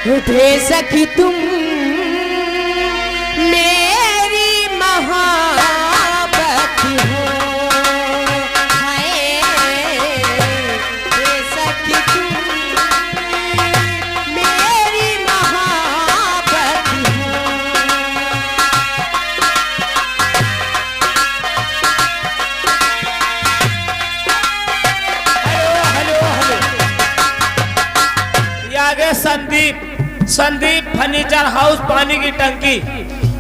उठे सखी तुम मेरी महाबत हो। हाय उठे सखी तुम मेरी महाबत हो। आगे संदीप फर्नीचर हाउस पानी की टंकी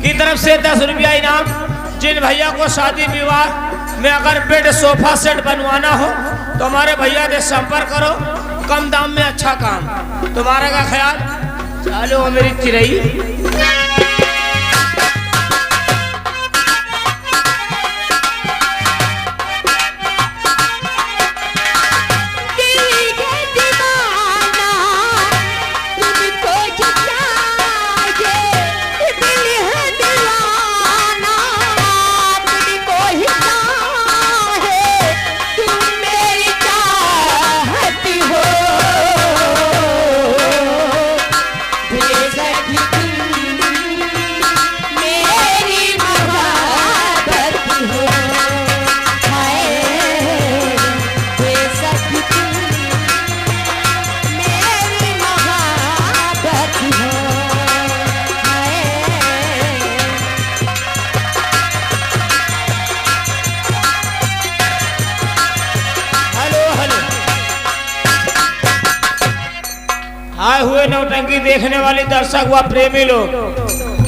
की तरफ से 10 रुपया इनाम। जिन भैया को शादी विवाह में अगर बेड सोफा सेट बनवाना हो तो हमारे भैया से संपर्क करो। कम दाम में अच्छा काम। तुम्हारा का ख्याल। चलो मेरी चिरई। आए हुए नौटंकी देखने वाले दर्शक व प्रेमी लोग,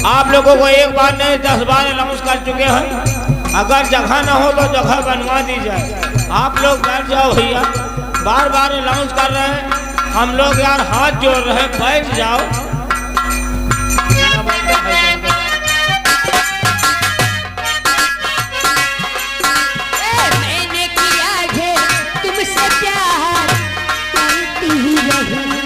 आप लोगों को एक बार नहीं 10 बार अनाउंस कर चुके हैं। अगर जगह ना हो तो जगह बनवा दी जाए। आप लोग बैठ जाओ भैया। बार बार अनाउंस कर रहे हैं हम लोग यार, हाथ जोड़ रहे हैं, बैठ जाओ। मैंने किया है तुमसे प्यार, करती ही रहूंगी।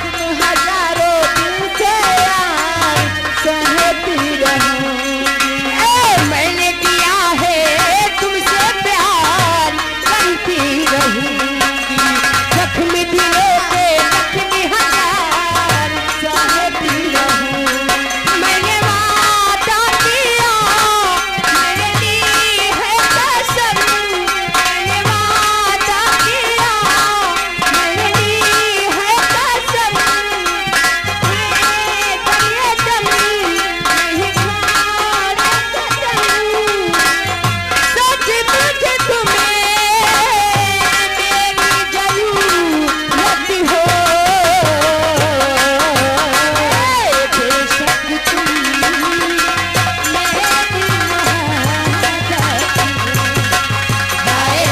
तुम हजारों दिल से यार, सहती रहूंगी। मैंने किया है तुमसे प्यार, करती रहूंगी। जख्मी दिलों पे जख्मी हजार, सहती रहूंगी। मैंने वादा किया, मैंने दी है कसम। मैंने वादा किया, मैंने दी है कसम। ये दम नहीं खाना कसम। सच मुझ तुम्हें मेरी जरूरत हो। बेशक तुम मेरी महाबत हो। हाय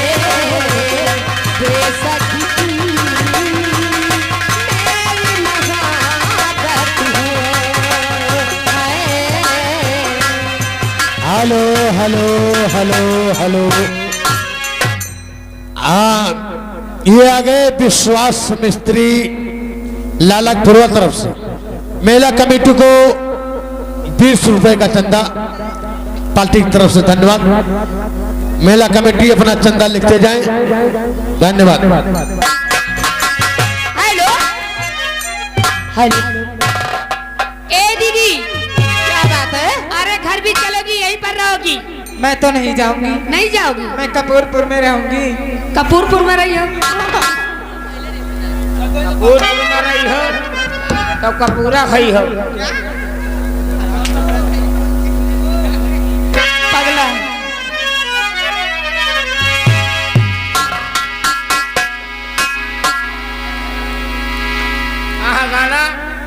बेशक तुम मेरी महाबत हो। Hi hello hello hello hello. ये आ गए विश्वास मिस्त्री लालकपुरा तरफ से। मेला कमेटी को 20 रुपए का चंदा पार्टी की तरफ से। धन्यवाद। मेला कमेटी अपना चंदा लिखते जाएं। धन्यवाद। Hello hello. ए दीदी, क्या बात है? अरे घर भी चलोगी, यहीं पर रहोगी? मैं तो नहीं जाऊंगी। नहीं जाओगी? मैं कपूरपुर में रहूंगी। कपूरपुर में रही हो? कपूर में रही हो तो कपूरा खाई हो। पगला गाना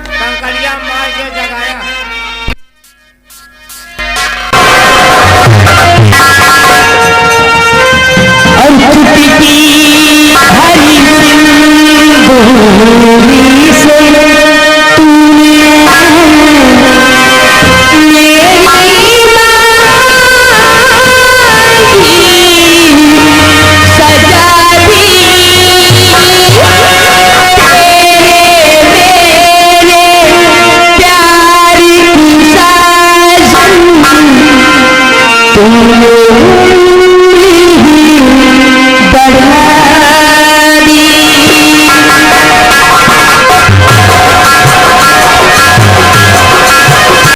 कंकड़िया मार के जगाया। तुम